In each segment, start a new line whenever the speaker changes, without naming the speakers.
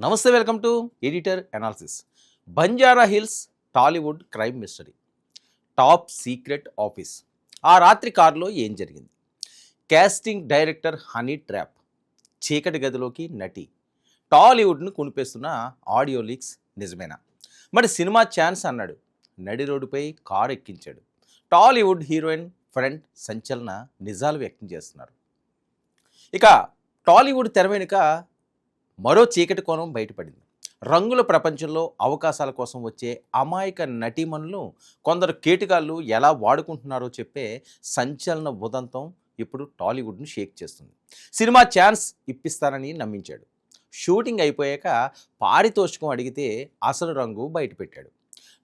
నమస్తే, welcome to editor analysis. Banjara hills Tollywood crime mystery, top secret office. ఆ రాత్రి కారులో ఏం జరిగింది? కాస్టింగ్ డైరెక్టర్ హనీ ట్రాప్, చీకటి గదిలోకి నటి, టాలీవుడ్ను కునిపేస్తున్న ఆడియో లీక్స్ నిజమేనా? మరి సినిమా ఛాన్స్ అన్నాడు, నడి రోడ్డుపై కారు ఎక్కించాడు. టాలీవుడ్ హీరోయిన్ ఫ్రెండ్ సంచలన నిజాలు వ్యక్తం చేస్తున్నారు. ఇక టాలీవుడ్ తెర వెనుక మరో చీకటి కోణం బయటపడింది. రంగుల ప్రపంచంలో అవకాశాల కోసం వచ్చే అమాయక నటీమణులను కొందరు కేటుగాళ్ళు ఎలా వాడుకుంటున్నారో చెప్పే సంచలన ఉదంతం ఇప్పుడు టాలీవుడ్ను షేక్ చేస్తుంది. సినిమా ఛాన్స్ ఇప్పిస్తానని నమ్మించాడు. షూటింగ్ అయిపోయాక పారితోషికం అడిగితే అసలు రంగు బయటపెట్టాడు.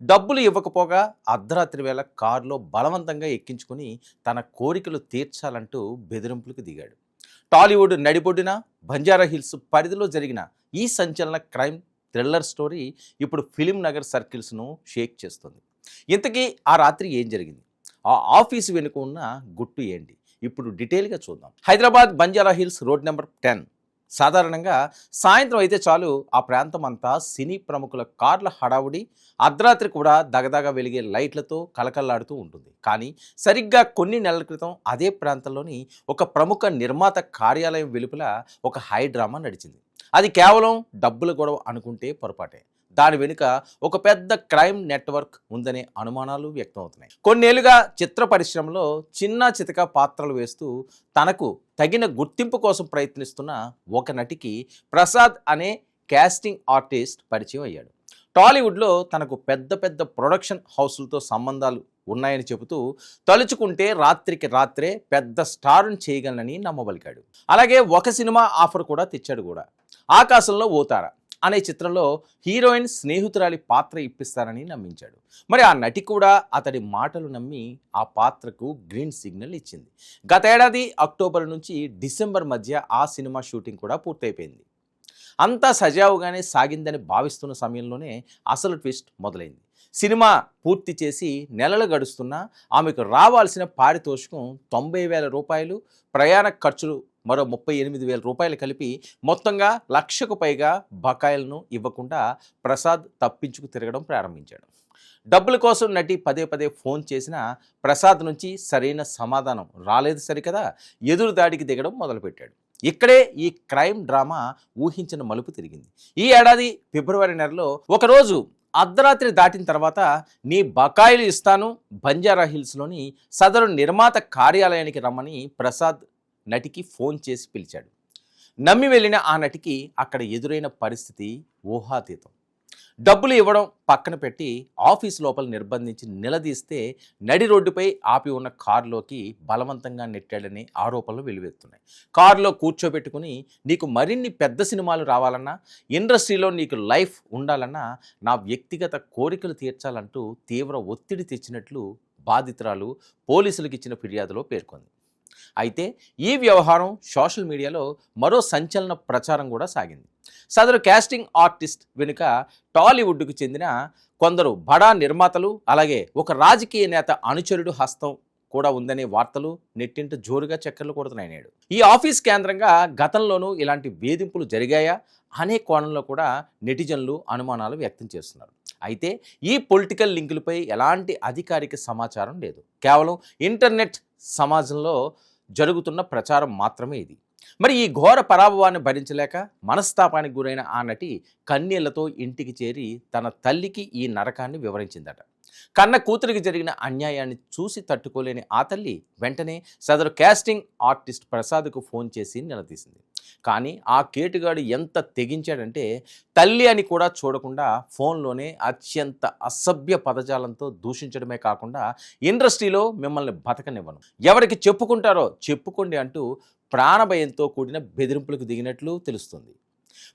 డబ్బులు ఇవ్వకపోగా అర్ధరాత్రి వేళ కారులో బలవంతంగా ఎక్కించుకుని తన కోరికలు తీర్చాలంటూ బెదిరింపులకు దిగాడు. టాలీవుడ్ నడిబొడ్డున బంజారా హిల్స్ పరిధిలో జరిగిన ఈ సంచలన క్రైమ్ థ్రిల్లర్ స్టోరీ ఇప్పుడు ఫిలిం నగర్ సర్కిల్స్ను షేక్ చేస్తుంది. ఇంతకీ ఆ రాత్రి ఏం జరిగింది? ఆ ఆఫీసు వెనుక ఉన్న గుట్టు ఏంటి? ఇప్పుడు డీటెయిల్గా చూద్దాం. Hyderabad Banjara hills road number 10. సాధారణంగా సాయంత్రం అయితే చాలు ఆ ప్రాంతం అంతా సినీ ప్రముఖుల కార్ల హడావుడి, అర్ధరాత్రి కూడా దగదగ వెలిగే లైట్లతో కలకల్లాడుతూ ఉంటుంది. కానీ సరిగ్గా కొన్ని నెలల క్రితం అదే ప్రాంతంలోని ఒక ప్రముఖ నిర్మాత కార్యాలయం వెలుపల ఒక హై డ్రామా నడిచింది. అది కేవలం డబ్బుల గొడవ అనుకుంటే పొరపాటే. దాని వెనుక ఒక పెద్ద క్రైమ్ నెట్వర్క్ ఉందనే అనుమానాలు వ్యక్తమవుతున్నాయి. కొన్నేళ్లుగా చిత్ర పరిశ్రమలో చిన్న చితక పాత్రలు వేస్తూ తనకు తగిన గుర్తింపు కోసం ప్రయత్నిస్తున్న ఒక నటికి ప్రసాద్ అనే కాస్టింగ్ ఆర్టిస్ట్ పరిచయం అయ్యాడు. టాలీవుడ్లో తనకు పెద్ద పెద్ద ప్రొడక్షన్ హౌస్లతో సంబంధాలు ఉన్నాయని చెబుతూ తలుచుకుంటే రాత్రికి రాత్రే పెద్ద స్టార్ను చేయగలనని నమ్మబలికాడు. అలాగే ఒక సినిమా ఆఫర్ కూడా తెచ్చాడు కూడా. ఆకాశంలో ఓతార అనే చిత్రంలో హీరోయిన్ స్నేహితురాలి పాత్ర ఇప్పిస్తారని నమ్మించాడు. మరి ఆ నటి కూడా అతడి మాటలు నమ్మి ఆ పాత్రకు గ్రీన్ సిగ్నల్ ఇచ్చింది. గతేడాది అక్టోబర్ నుంచి డిసెంబర్ మధ్య ఆ సినిమా షూటింగ్ కూడా పూర్తయిపోయింది. అంతా సజావుగానే సాగిందని భావిస్తున్న సమయంలోనే అసలు ట్విస్ట్ మొదలైంది. సినిమా పూర్తి చేసి నెలలు గడుస్తున్నా ఆమెకు రావాల్సిన పారితోషికం 90,000 రూపాయలు, ప్రయాణ ఖర్చులు మరో 38,000 రూపాయలు కలిపి మొత్తంగా 1,00,000కు పైగా బకాయిలను ఇవ్వకుండా ప్రసాద్ తప్పించుకు తిరగడం ప్రారంభించాడు. డబ్బుల కోసం నటి పదే పదే ఫోన్ చేసినా ప్రసాద్ నుంచి సరైన సమాధానం రాలేదు సరికదా, ఎదురు దాడికి దిగడం మొదలుపెట్టాడు. ఇక్కడే ఈ క్రైమ్ డ్రామా ఊహించిన మలుపు తిరిగింది. ఈ ఏడాది ఫిబ్రవరి నెలలో ఒకరోజు అర్ధరాత్రి దాటిన తర్వాత నీ బకాయిలు ఇస్తాను, బంజారా హిల్స్లోని సదరు నిర్మాత కార్యాలయానికి రమ్మని ప్రసాద్ నటికి ఫోన్ చేసి పిలిచాడు. నమ్మి వెళ్ళిన ఆ నటికి అక్కడ ఎదురైన పరిస్థితి ఊహాతీతం. డబ్బులు ఇవ్వడం పక్కన పెట్టి ఆఫీస్ లోపల నిర్బంధించి నిలదీస్తే నడి రోడ్డుపై ఆపి ఉన్న కారులోకి బలవంతంగా నెట్టాడని ఆరోపణలు వెలువెత్తున్నాయి. కారులో కూర్చోబెట్టుకుని నీకు మరిన్ని పెద్ద సినిమాలు రావాలన్నా, ఇండస్ట్రీలో నీకు లైఫ్ ఉండాలన్నా, నా వ్యక్తిగత కోరికలు తీర్చాలంటూ తీవ్ర ఒత్తిడి తెచ్చినట్లు బాధితురాలు పోలీసులకు ఇచ్చిన ఫిర్యాదులో పేర్కొంది. అయితే ఈ వ్యవహారం సోషల్ మీడియాలో మరో సంచలన ప్రచారం కూడా సాగింది. సదరు కాస్టింగ్ ఆర్టిస్ట్ వెనుక టాలీవుడ్కు చెందిన కొందరు బడా నిర్మాతలు, అలాగే ఒక రాజకీయ నేత అనుచరుడు హస్తం కూడా ఉందనే వార్తలు నెట్టింట జోరుగా చక్కర్లు కొడుతున్నాయి నేడు. ఈ ఆఫీస్ కేంద్రంగా గతంలోనూ ఇలాంటి వేధింపులు జరిగాయా అనే కోణంలో కూడా నెటిజన్లు అనుమానాలు వ్యక్తం చేస్తున్నారు. అయితే ఈ పొలిటికల్ లింకులపై ఎలాంటి అధికారిక సమాచారం లేదు. కేవలం ఇంటర్నెట్ సమాజంలో జరుగుతున్న ప్రచారం మాత్రమే ఇది. మరి ఈ ఘోర పరాభవాన్ని భరించలేక మనస్తాపానికి గురైన ఆ నటి కన్నీళ్లతో ఇంటికి చేరి తన తల్లికి ఈ నరకాన్ని వివరించిందట. కన్న కూతురికి జరిగిన అన్యాయాన్ని చూసి తట్టుకోలేని ఆ తల్లి వెంటనే సదరు కాస్టింగ్ ఆర్టిస్ట్ ప్రసాద్కు ఫోన్ చేసి నిలదీసింది. కానీ ఆ కేటుగాడు ఎంత తెగించాడంటే తల్లి అని కూడా చూడకుండా ఫోన్లోనే అత్యంత అసభ్య పదజాలంతో దూషించడమే కాకుండా ఇండస్ట్రీలో మిమ్మల్ని బతకనివ్వను, ఎవరికి చెప్పుకుంటారో చెప్పుకోండి అంటూ ప్రాణభయంతో కూడిన బెదిరింపులకు దిగినట్లు తెలుస్తుంది.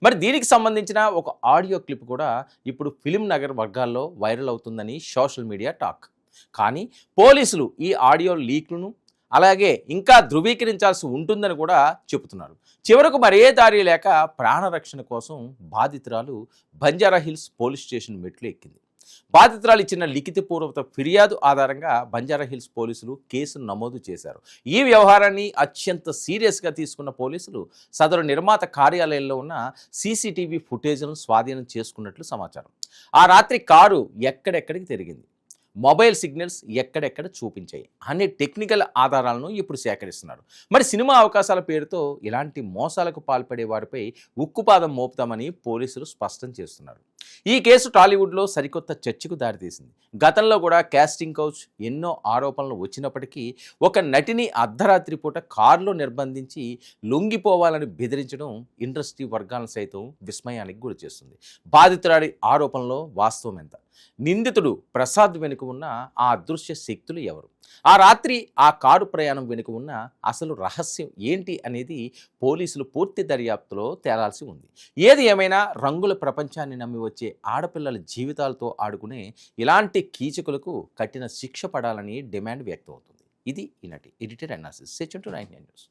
మరి దీనికి సంబంధించిన ఒక ఆడియో క్లిప్ కూడా ఇప్పుడు ఫిలిం నగర్ వర్గాల్లో వైరల్ అవుతుందని సోషల్ మీడియా టాక్. కానీ పోలీసులు ఈ ఆడియో లీక్లను అలాగే ఇంకా ధృవీకరించాల్సి ఉంటుందని కూడా చెబుతున్నారు. చివరకు మరే దారి లేక ప్రాణరక్షణ కోసం బాధితురాలు బంజారా హిల్స్ పోలీస్ స్టేషన్ మెట్లు ఎక్కింది. బాధితురాలు ఇచ్చిన లిఖితపూర్వక ఫిర్యాదు ఆధారంగా బంజారాహిల్స్ పోలీసులు కేసును నమోదు చేశారు. ఈ వ్యవహారాన్ని అత్యంత సీరియస్గా తీసుకున్న పోలీసులు సదరు నిర్మాత కార్యాలయంలో ఉన్న సీసీటీవీ ఫుటేజ్ను స్వాధీనం చేసుకున్నట్లు సమాచారం. ఆ రాత్రి కారు ఎక్కడెక్కడికి తిరిగింది, మొబైల్ సిగ్నల్స్ ఎక్కడెక్కడ చూపించాయి అనే టెక్నికల్ ఆధారాలను ఇప్పుడు సేకరిస్తున్నారు. మరి సినిమా అవకాశాల పేరుతో ఇలాంటి మోసాలకు పాల్పడే వారిపై ఉక్కుపాదం మోపుతామని పోలీసులు స్పష్టం చేస్తున్నారు. ఈ కేసు టాలీవుడ్లో సరికొత్త చర్చకు దారితీసింది. గతంలో కూడా కాస్టింగ్ కౌచ్ ఎన్నో ఆరోపణలు వచ్చినప్పటికీ ఒక నటిని అర్ధరాత్రి పూట కారులో నిర్బంధించి లొంగిపోవాలని బెదిరించడం ఇండస్ట్రీ వర్గాలను సైతం విస్మయానికి గురి చేస్తుంది. బాధితురాడి ఆరోపణలో వాస్తవం ఎంత, నిందితుడు ప్రసాద్ వెనుక ఉన్న ఆ అదృశ్య శక్తులు ఎవరు, ఆ రాత్రి ఆ కారు ప్రయాణం వెనుక ఉన్న అసలు రహస్యం ఏంటి అనేది పోలీసులు పూర్తి దర్యాప్తులో తేలాల్సి ఉంది. ఏది ఏమైనా రంగుల ప్రపంచాన్ని నమ్మి వచ్చే ఆడపిల్లల జీవితాలతో ఆడుకునే ఇలాంటి కీచకులకు కఠిన శిక్ష పడాలని డిమాండ్ వ్యక్తమవుతుంది. ఇది ఈనాటి editor analysis. Stay tuned to 99 news.